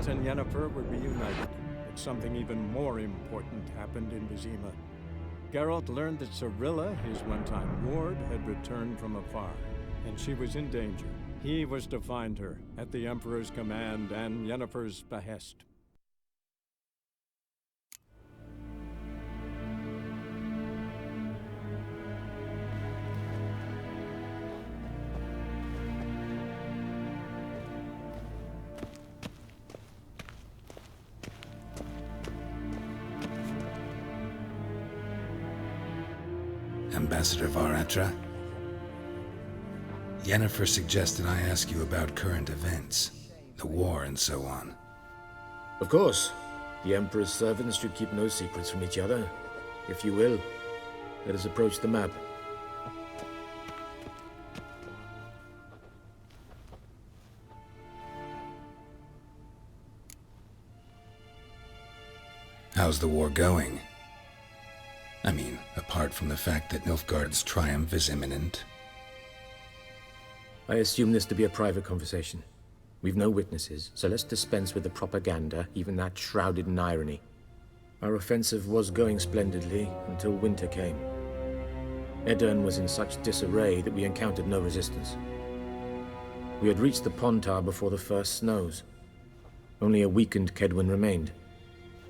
Geralt and Yennefer were reunited, but something even more important happened in Vizima. Geralt learned that Cirilla, his one-time ward, had returned from afar, and she was in danger. He was to find her, at the Emperor's command and Yennefer's behest. Ambassador Varatra? Yennefer suggested I ask you about current events, the war and so on. Of course. The Emperor's servants should keep no secrets from each other. If you will, let us approach the map. How's the war going? I mean, apart from the fact that Nilfgaard's triumph is imminent. I assume this to be a private conversation. We've no witnesses, so let's dispense with the propaganda, even that shrouded in irony. Our offensive was going splendidly until winter came. Edirn was in such disarray that we encountered no resistance. We had reached the Pontar before the first snows. Only a weakened Kedwin remained,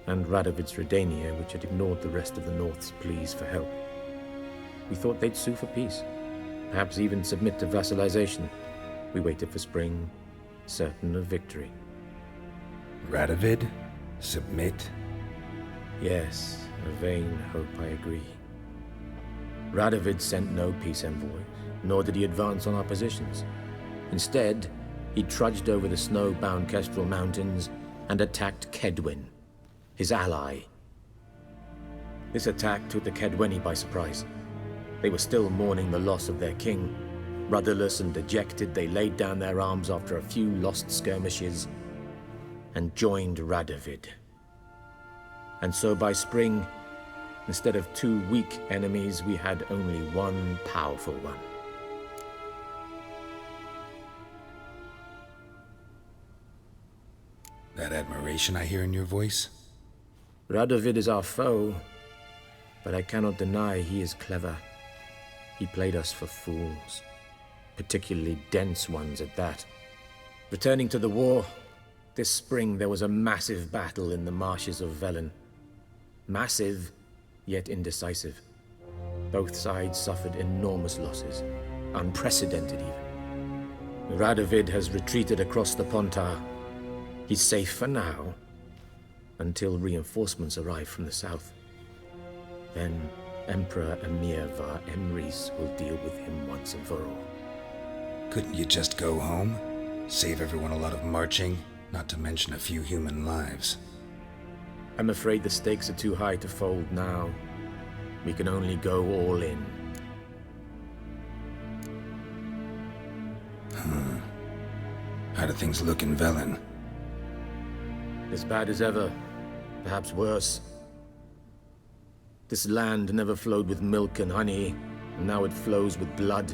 and Radovid's Redania, which had ignored the rest of the North's pleas for help. We thought they'd sue for peace, perhaps even submit to vassalization. We waited for spring, certain of victory. Radovid? Submit? Yes, a vain hope, I agree. Radovid sent no peace envoys, nor did he advance on our positions. Instead, he trudged over the snow-bound Kestrel Mountains and attacked Kedwin, his ally. This attack took the Kedweni by surprise. They were still mourning the loss of their king. Rudderless and dejected, they laid down their arms after a few lost skirmishes and joined Radovid. And so by spring, instead of two weak enemies, we had only one powerful one. That admiration I hear in your voice? Radovid is our foe, but I cannot deny he is clever. He played us for fools, particularly dense ones at that. Returning to the war, this spring there was a massive battle in the marshes of Velen. Massive, yet indecisive. Both sides suffered enormous losses, unprecedented even. Radovid has retreated across the Pontar. He's safe for now, until reinforcements arrive from the south. Then Emperor Emir var Emrys will deal with him once and for all. Couldn't you just go home? Save everyone a lot of marching, not to mention a few human lives. I'm afraid the stakes are too high to fold now. We can only go all in. How do things look in Velen? As bad as ever, perhaps worse. This land never flowed with milk and honey, and now it flows with blood.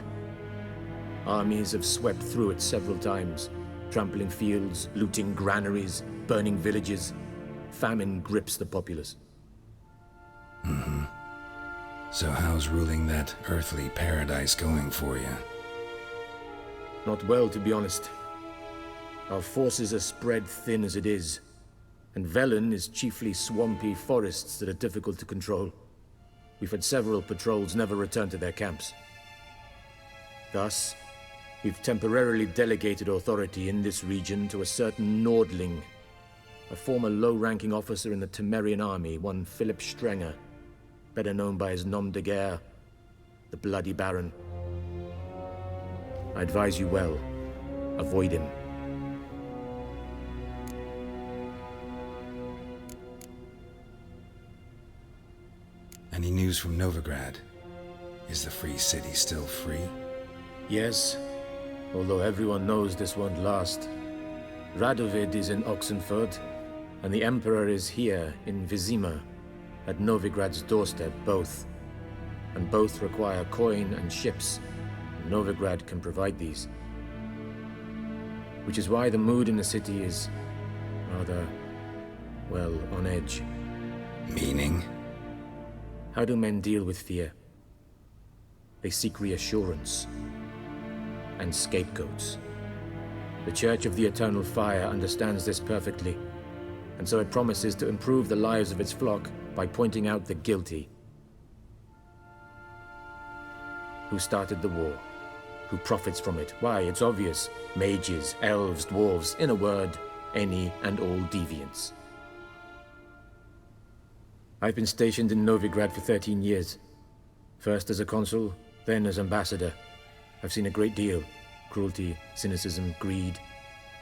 Armies have swept through it several times, trampling fields, looting granaries, burning villages. Famine grips the populace. So how's ruling that earthly paradise going for you? Not well, to be honest. Our forces are spread thin as it is, and Velen is chiefly swampy forests that are difficult to control. We've had several patrols never return to their camps. Thus, we've temporarily delegated authority in this region to a certain Nordling, a former low-ranking officer in the Temerian army, one Philip Strenger, better known by his nom de guerre, the Bloody Baron. I advise you well, avoid him. Any news from Novigrad? Is the free city still free? Yes, although everyone knows this won't last. Radovid is in Oxenfurt, and the Emperor is here in Vizima, at Novigrad's doorstep, both. And both require coin and ships. Novigrad can provide these. Which is why the mood in the city is Rather, well, on edge. Meaning? How do men deal with fear? They seek reassurance and scapegoats. The Church of the Eternal Fire understands this perfectly, and so it promises to improve the lives of its flock by pointing out the guilty. Who started the war? Who profits from it? Why, it's obvious. Mages, elves, dwarves, in a word, any and all deviants. I've been stationed in Novigrad for 13 years. First as a consul, then as ambassador. I've seen a great deal. Cruelty, cynicism, greed.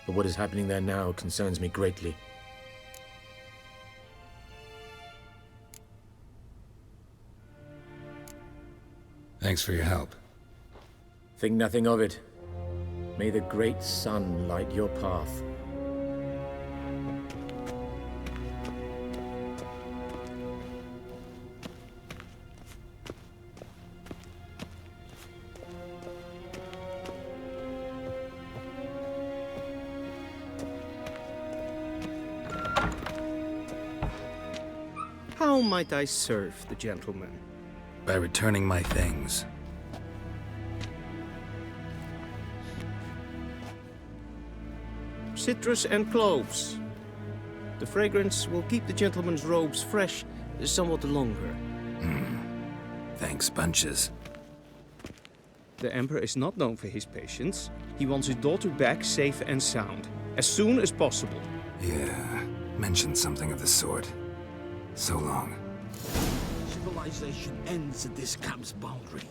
But what is happening there now concerns me greatly. Thanks for your help. Think nothing of it. May the great sun light your path. How might I serve the gentleman? By returning my things. Citrus and cloves. The fragrance will keep the gentleman's robes fresh somewhat longer. Thanks, bunches. The Emperor is not known for his patience. He wants his daughter back safe and sound, as soon as possible. Yeah, mentioned something of the sort. So long. Civilization ends at this camp's boundary.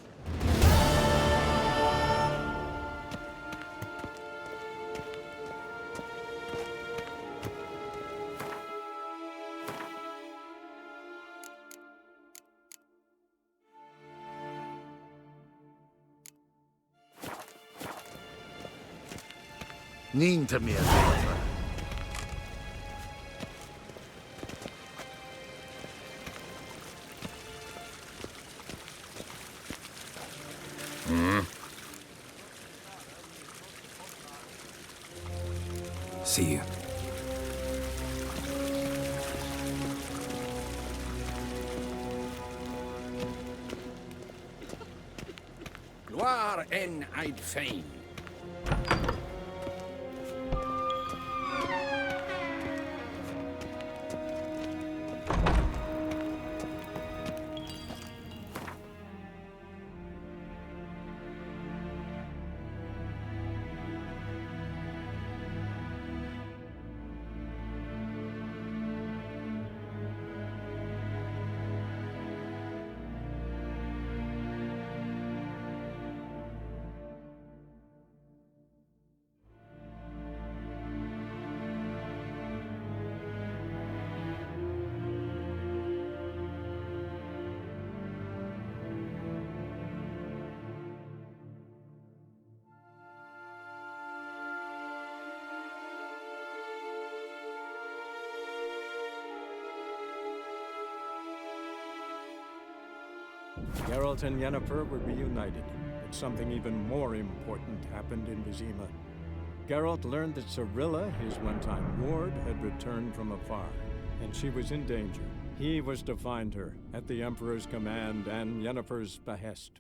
Niente mehr Wächter. See you. Gloire en Eid Fein. Geralt and Yennefer were reunited, but something even more important happened in Vizima. Geralt learned that Cirilla, his one-time ward, had returned from afar, and she was in danger. He was to find her, at the Emperor's command and Yennefer's behest.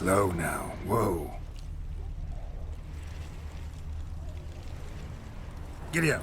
Slow now. Whoa. Giddy up.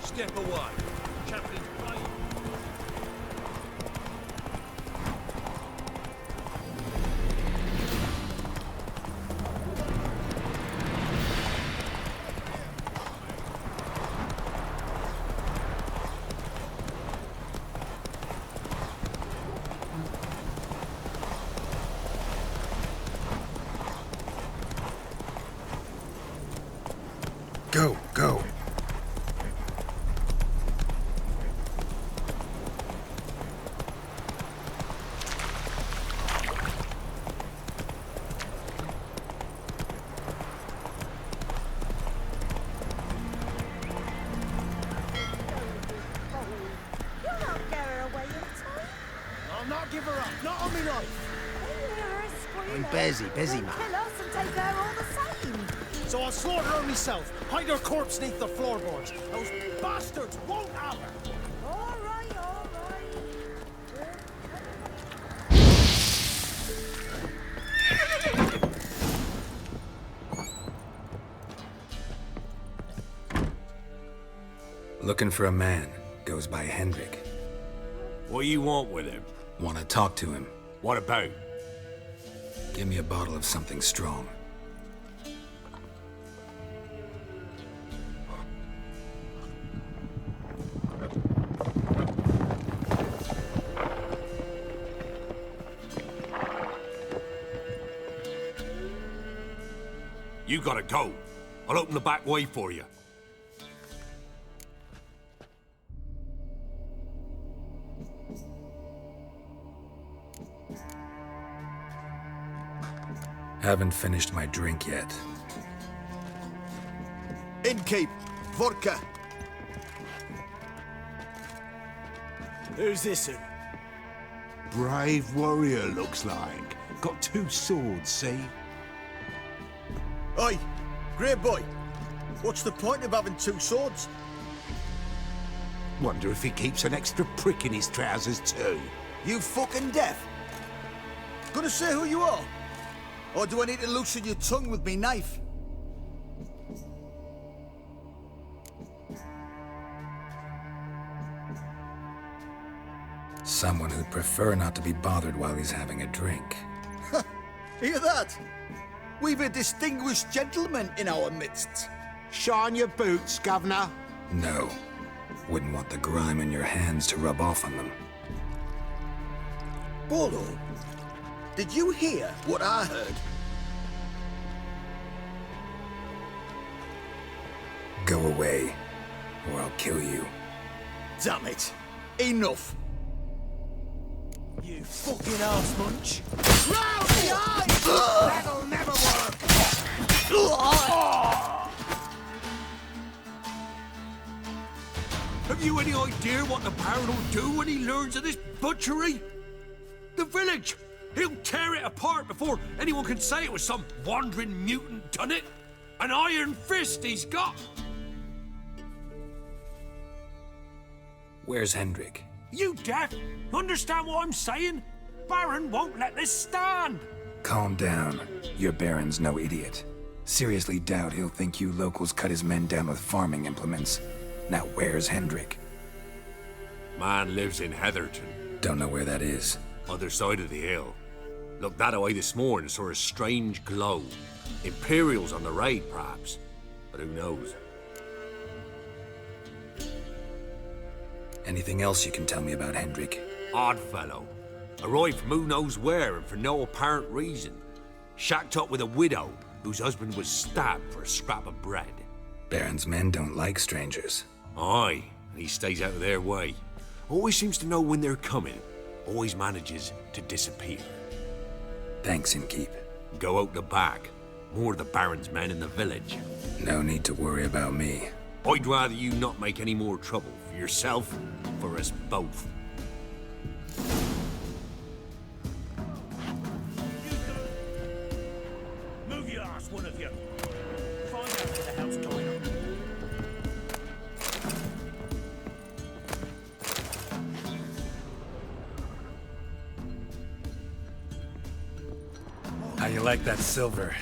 Step away. Captain's right. Go, go. I'll not give her up. Not on me life. I'm busy, man. Kill us and take her all the same. So I'll slaughter her myself. Hide her corpse neath the floorboards. Those bastards won't have her. All right, all right. Looking for a man. Goes by Hendrik. What do you want with him? Want to talk to him. What about? Give me a bottle of something strong. You gotta go. I'll open the back way for you. Haven't finished my drink yet. Innkeep, vodka. Who's this? Brave warrior, looks like. Got 2 swords, see? Oi, grey boy. What's the point of having 2 swords? Wonder if he keeps an extra prick in his trousers too. You fucking deaf? Gonna say who you are? Or do I need to loosen your tongue with me knife? Someone who'd prefer not to be bothered while he's having a drink. Hear that? We've a distinguished gentleman in our midst. Shine your boots, governor. No. Wouldn't want the grime in your hands to rub off on them. Bolo, did you hear what I heard? Go away, or I'll kill you. Damn it. Enough. You fucking arse munch. Round the eyes! That'll never work. Have you any idea what the Baron will do when he learns of this butchery? The village! He'll tear it apart before anyone can say it was some wandering mutant done it. An iron fist he's got. Where's Hendrik? You deaf? You understand what I'm saying? Baron won't let this stand. Calm down. Your Baron's no idiot. Seriously doubt he'll think you locals cut his men down with farming implements. Now where's Hendrik? Man lives in Heatherton, Don't know where that is. other side of the hill. Looked that away this morning, saw a strange glow. Imperials on the raid, perhaps. But who knows? Anything else you can tell me about Hendrik? Odd fellow. Arrived from who knows where and for no apparent reason. Shacked up with a widow whose husband was stabbed for a scrap of bread. Baron's men don't like strangers. Aye, and he stays out of their way. Always seems to know when they're coming. Always manages to disappear. Thanks, Innkeep. Go out the back. More of the Baron's men in the village. No need to worry about me. I'd rather you not make any more trouble for yourself, for us both. Move your ass, one of you. Find out what the hell's going on. How you like that silver?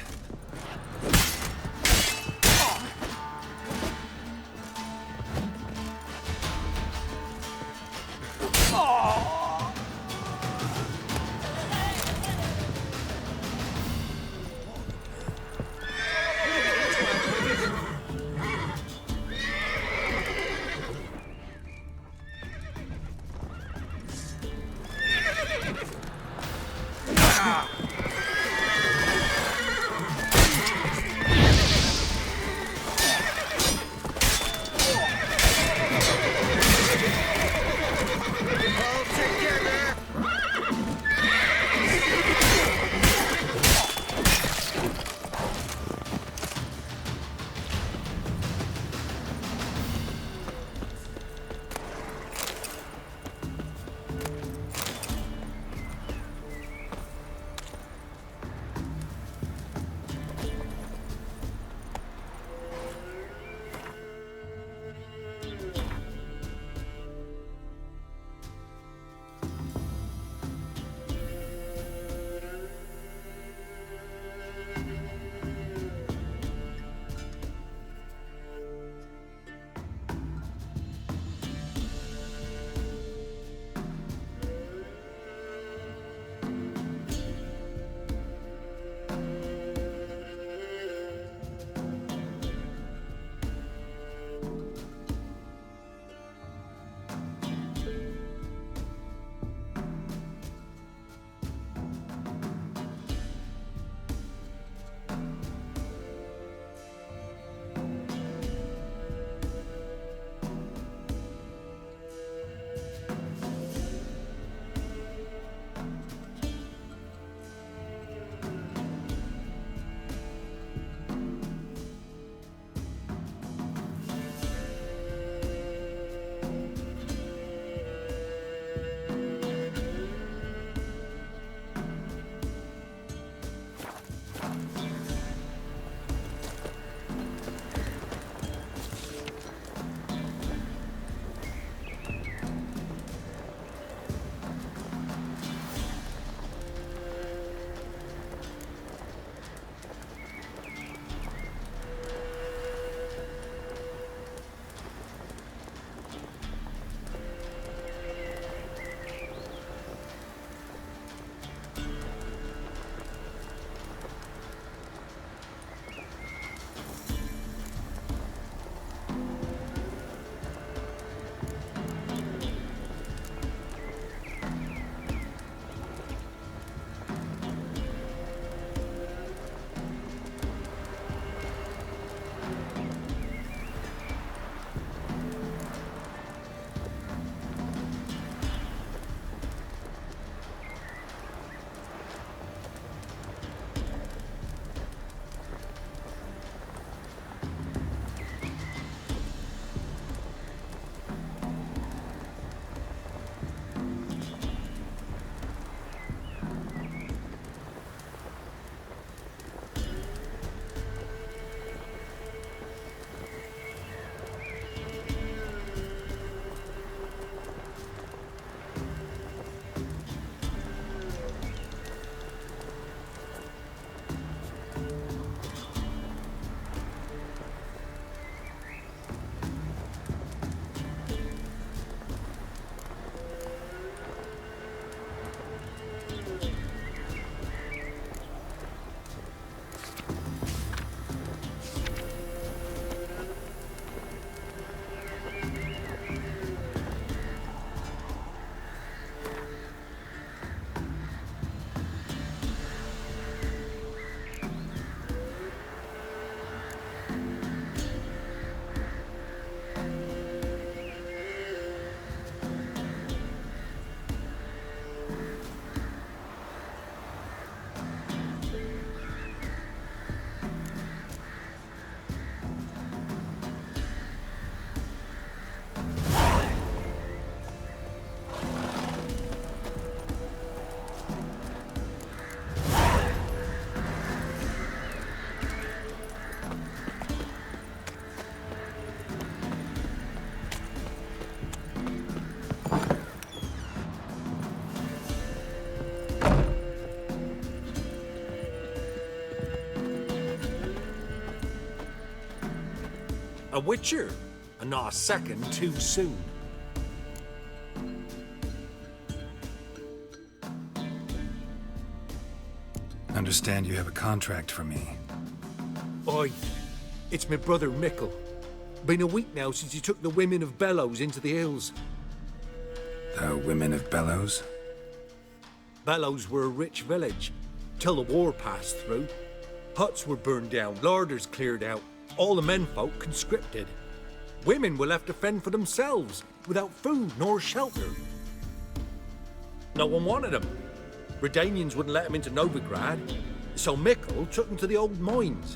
A witcher, and not a second too soon. Understand you have a contract for me. Oi, it's my brother Mickle. Been a week now since he took the women of Bellows into the hills. The women of Bellows? Bellows were a rich village, till the war passed through. Huts were burned down, larders cleared out, all the menfolk conscripted. Women were left to fend for themselves, without food nor shelter. No one wanted them. Redanians wouldn't let them into Novigrad, so Mickle took them to the old mines.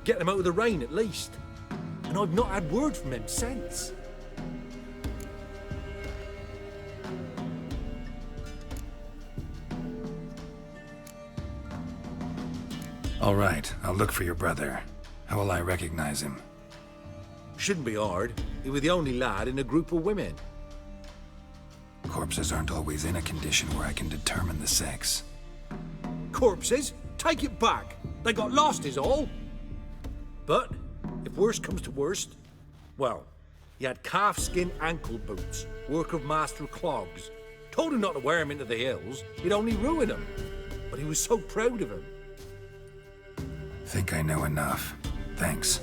Get them out of the rain at least. And I've not had word from him since. All right, I'll look for your brother. How will I recognize him? Shouldn't be hard. He was the only lad in a group of women. Corpses aren't always in a condition where I can determine the sex. Corpses? Take it back. They got lost is all. But, if worst comes to worst, well, he had calfskin ankle boots, work of master clogs. Told him not to wear him into the hills, he'd only ruin him. But he was so proud of him. Think I know enough. Thanks.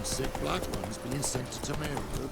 Sick black ones being sent to America.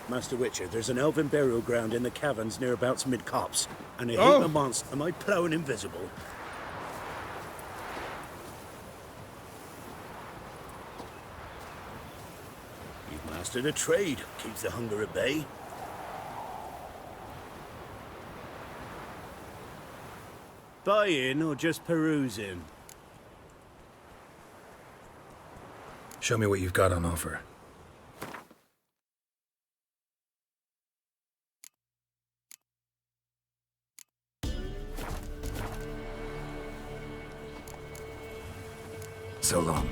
Master Witcher, there's an elven burial ground in the caverns nearabouts mid-copse, and a heap of monsters. Am I plowing invisible? You've mastered a trade. Keeps the hunger at bay. Buy in or just perusing? Show me what you've got on offer. So long.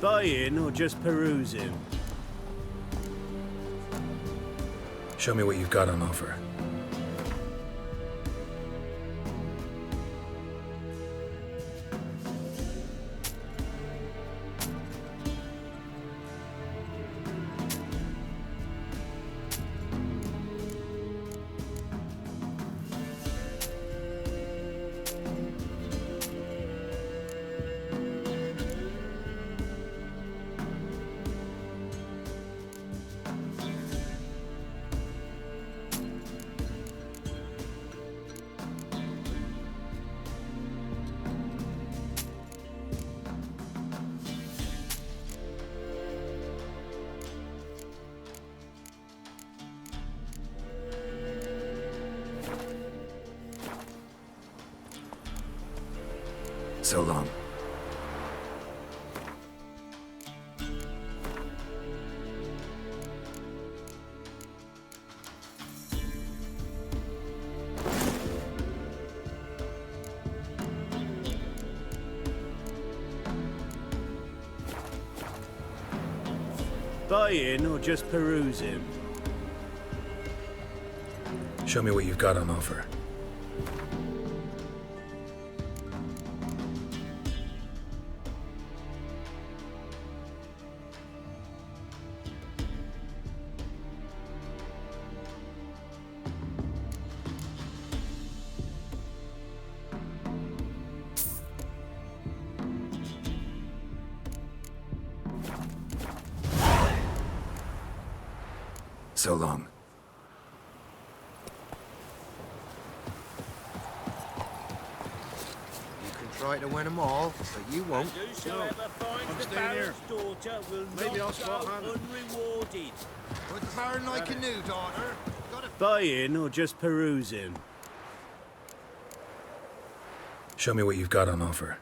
Buy-in or just perusing? Show me what you've got on offer. So long. Buy-in or just perusing? Show me what you've got on offer. So long. You can try to win them all, but you won't. Whosoever finds the Baron's daughter will Maybe I'll not spot go Hannah. unrewarded. Put the Baron like a new daughter. Got a Buy-in or just perusing? Show me what you've got on offer.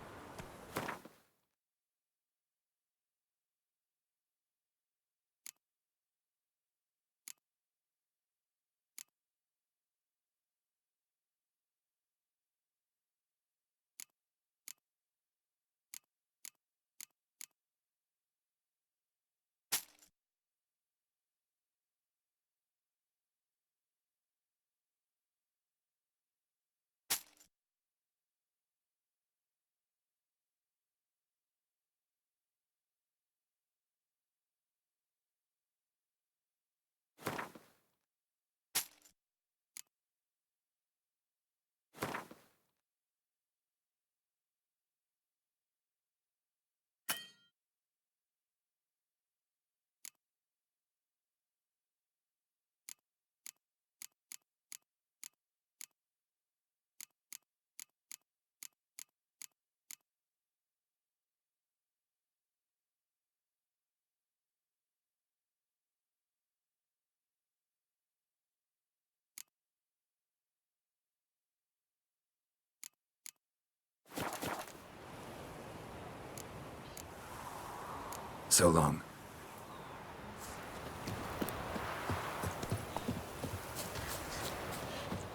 So long.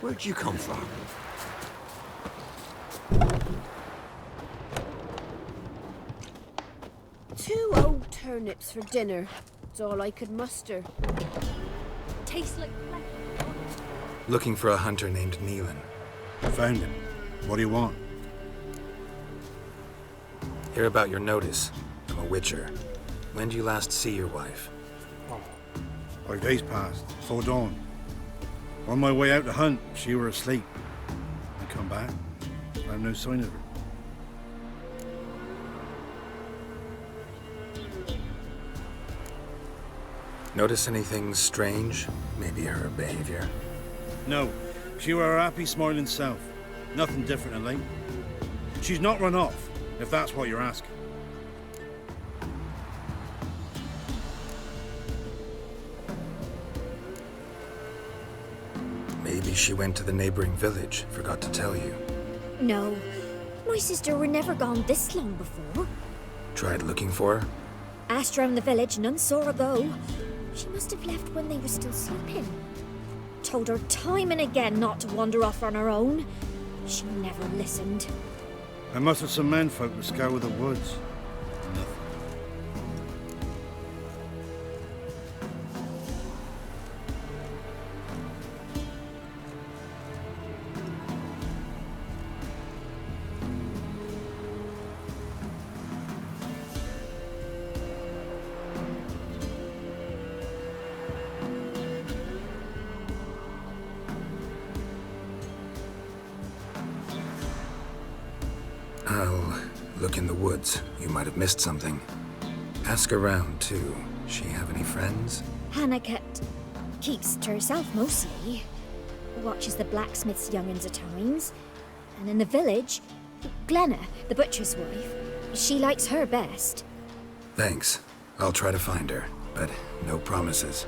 Where'd you come from? Two old turnips for dinner. It's all I could muster. tastes like flesh. Looking for a hunter named Neelan. Found him. What do you want? Hear about your notice. I'm a witcher. When did you last see your wife? 5 days passed, before dawn. On my way out to hunt, she were asleep. I come back, I have no sign of her. Notice anything strange? Maybe her behavior? No, she were her happy, smiling self. Nothing different of late. She's not run off, if that's what you're asking. Maybe she went to the neighboring village, forgot to tell you. No, my sister were never gone this long before. Tried looking for her? Asked round the village, none saw her go. She must have left when they were still sleeping. Told her time and again not to wander off on her own. She never listened. I mustered some menfolk to scour the woods. Nothing. I'll look in the woods. You might have missed something. Ask around, too. She have any friends? Hannah keeps to herself mostly. Watches the blacksmith's young'uns at times. And in the village, Glenna, the butcher's wife, she likes her best. Thanks. I'll try to find her, but no promises.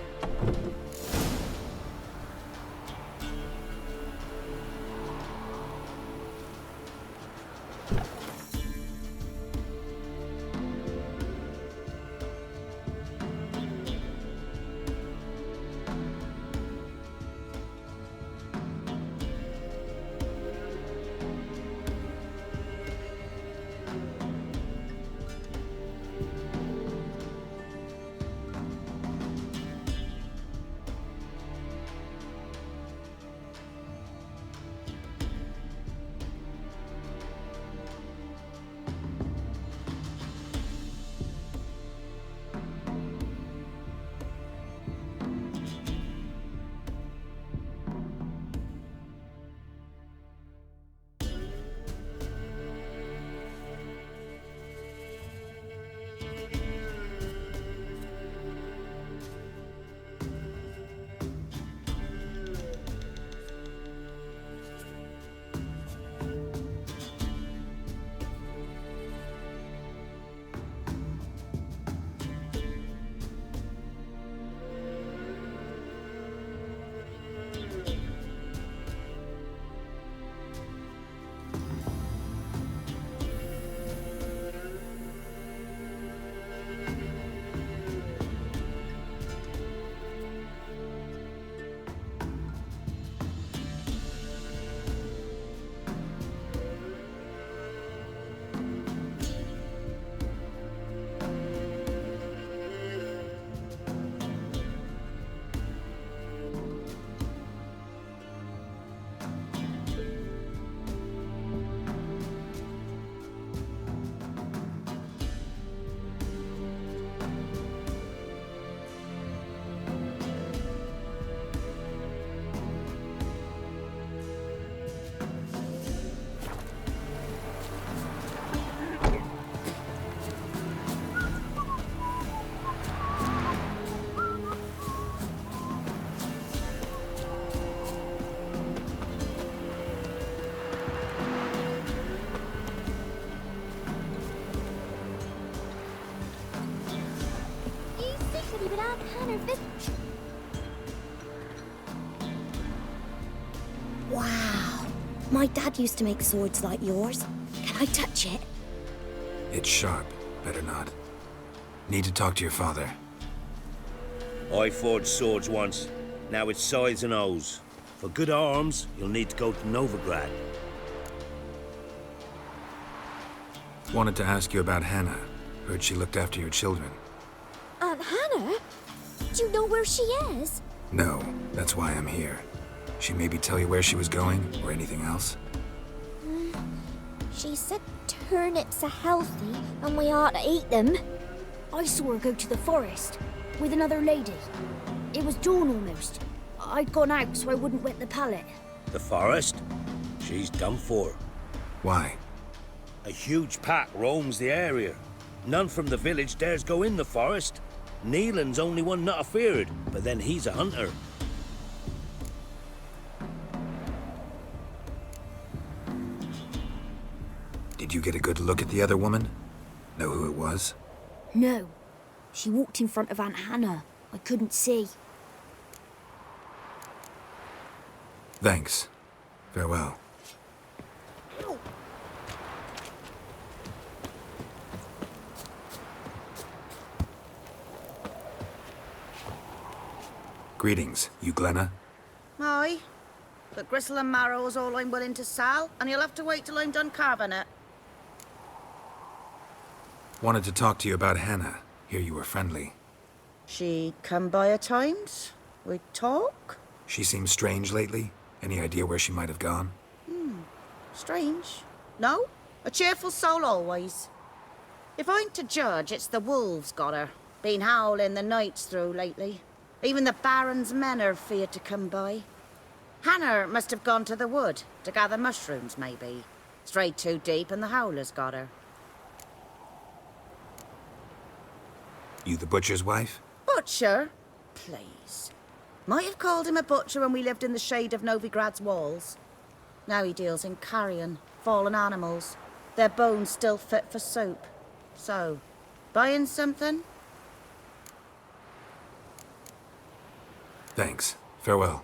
Wow. My dad used to make swords like yours. Can I touch it? It's sharp. Better not. Need to talk to your father. I forged swords once. Now it's size and O's. For good arms, you'll need to go to Novigrad. Wanted to ask you about Hannah. Heard she looked after your children. Aunt Hannah? Do you know where she is? No, that's why I'm here. She maybe tell you where she was going, or anything else? She said turnips are healthy and we ought to eat them. I saw her go to the forest with another lady. It was dawn almost. I'd gone out so I wouldn't wet the pallet. The forest? She's done for. Why? A huge pack roams the area. None from the village dares go in the forest. Neelan's only one not afeared, but then he's a hunter. Did you get a good look at the other woman? Know who it was? No. She walked in front of Aunt Hannah. I couldn't see. Thanks. Farewell. Greetings, you Glenna? Aye. But gristle and marrow's all I'm willing to sell, and you'll have to wait till I'm done carving it. Wanted to talk to you about Hannah. Hear you were friendly. She come by at times. We talk. She seems strange lately. Any idea where she might have gone? Strange. No? A cheerful soul always. If I'm to judge, it's the wolves got her. Been howling the nights through lately. Even the Baron's men are feared to come by. Hannah must have gone to the wood to gather mushrooms, maybe. Strayed too deep and the howlers got her. You the butcher's wife? Butcher? Please. Might have called him a butcher when we lived in the shade of Novigrad's walls. Now he deals in carrion, fallen animals. Their bones still fit for soup. So, buying something? Thanks. Farewell.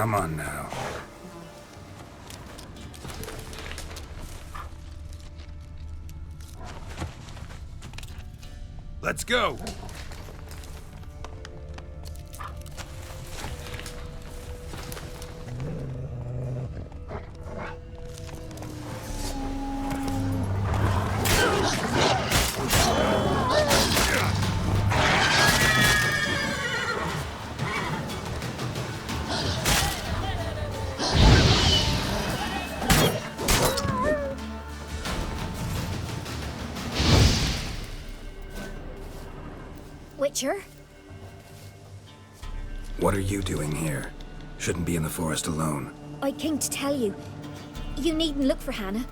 Come on now. Let's go. Witcher? What are you doing here? Shouldn't be in the forest alone. I came to tell you. You needn't look for Hannah.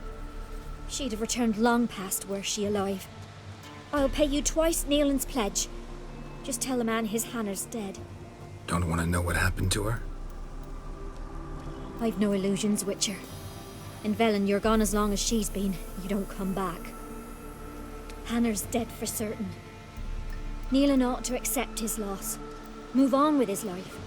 She'd have returned long past were she alive. I'll pay you twice Neelan's pledge. Just tell the man his Hannah's dead. Don't want to know what happened to her? I've no illusions, Witcher. In Velen, you're gone as long as she's been. You don't come back. Hannah's dead for certain. Neelan ought to accept his loss. Move on with his life.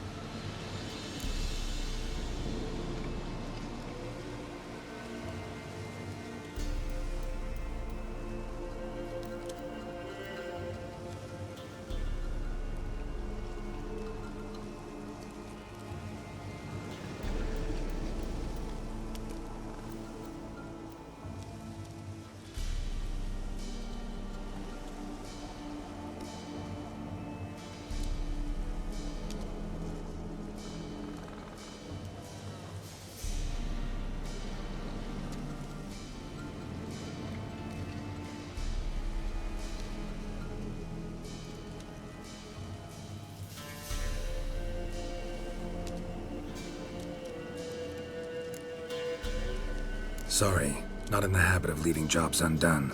Sorry, not in the habit of leaving jobs undone.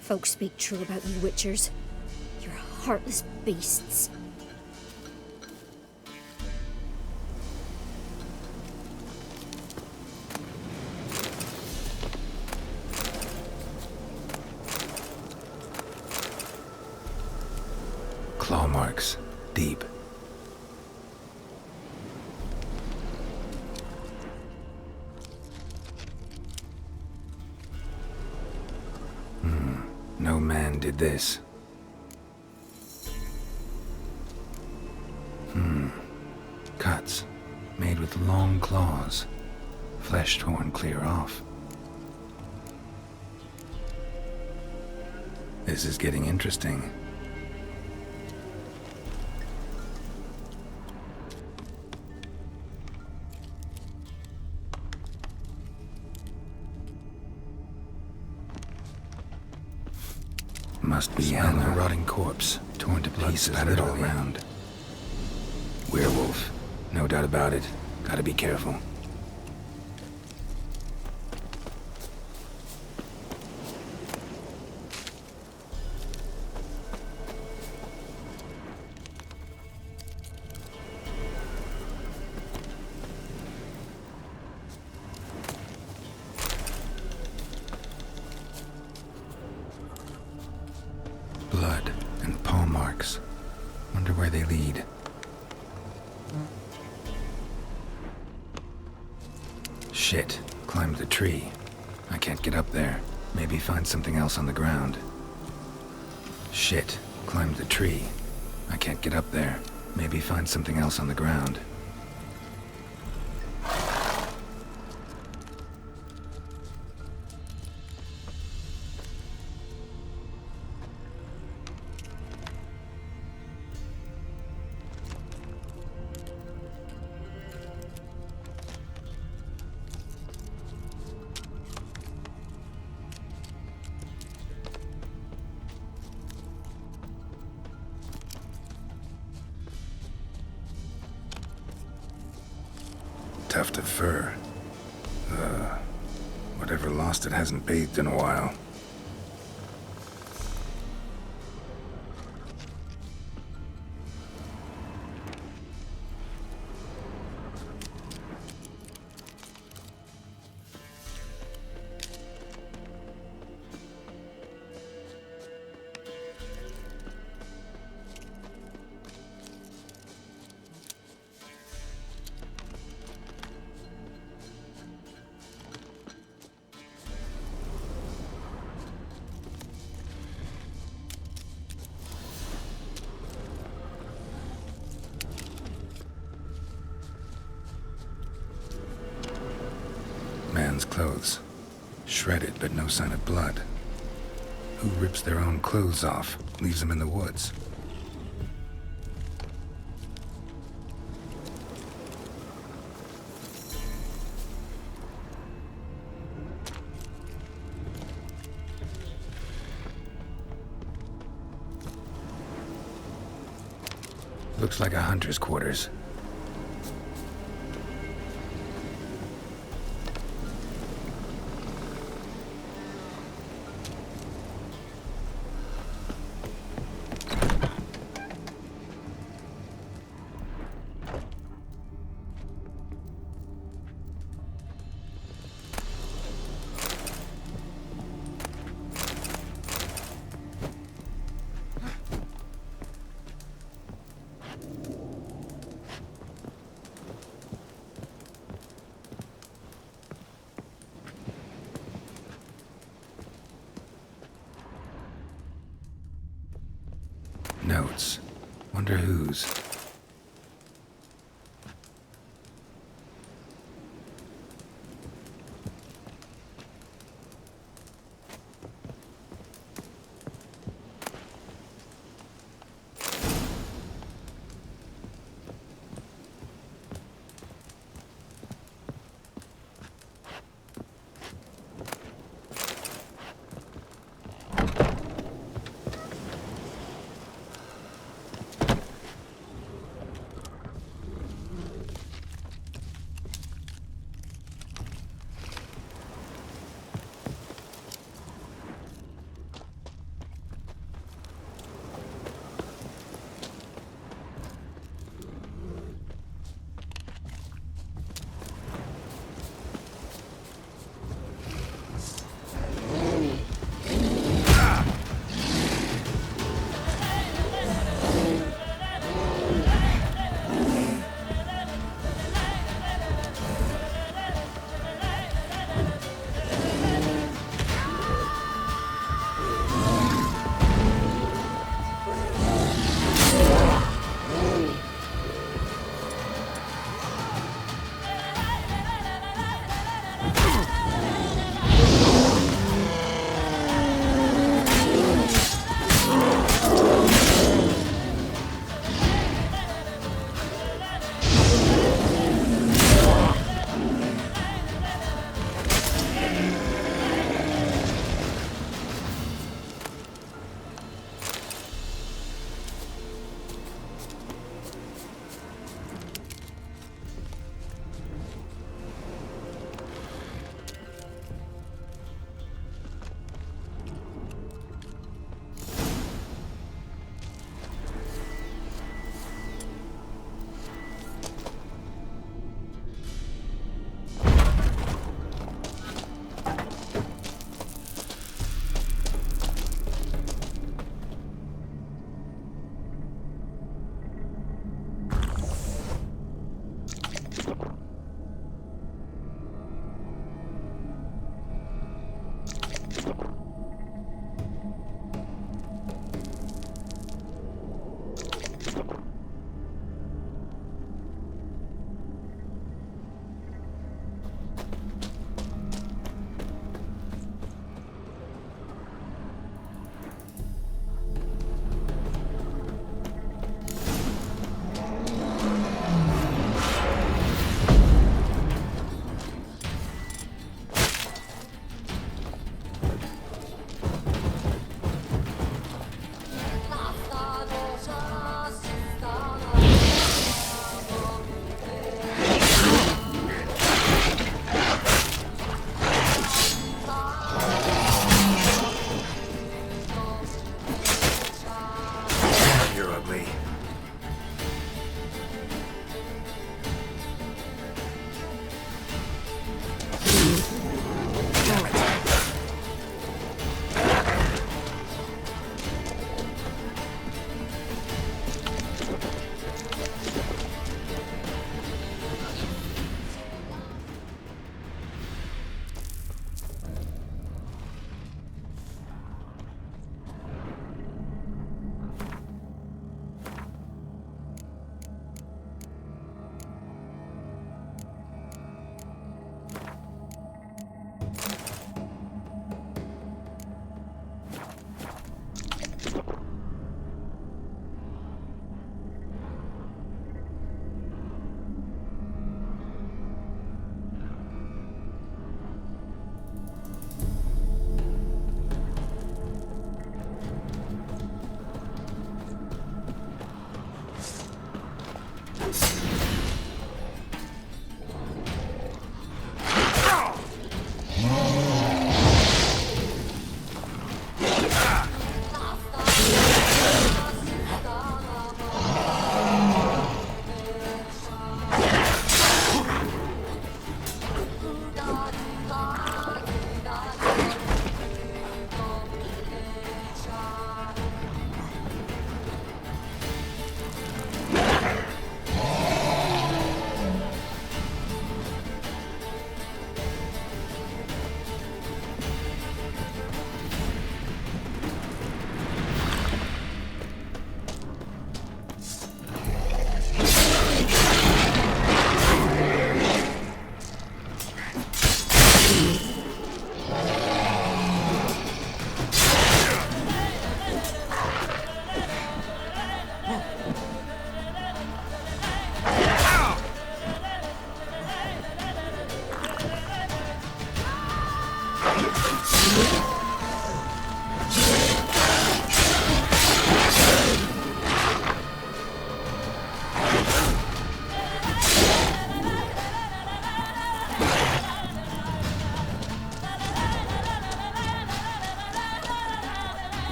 Folks speak true about you Witchers. You're heartless beasts. Claw marks. Deep. No man did this. Cuts. Made with long claws. Flesh torn clear off. This is getting interesting. Must be a rotting corpse, torn to pieces all around. Werewolf, no doubt about it. Gotta be careful. Blood and paw marks. Wonder where they lead. Shit. Climbed the tree. I can't get up there. Maybe find something else on the ground. Shit. Climbed the tree. I can't get up there. Maybe find something else on the ground. Tuft of fur. Whatever lost it hasn't bathed in a while. Man's clothes. Shredded, but no sign of blood. Who rips their own clothes off, leaves them in the woods? Looks like a hunter's quarters. Notes. Wonder whose.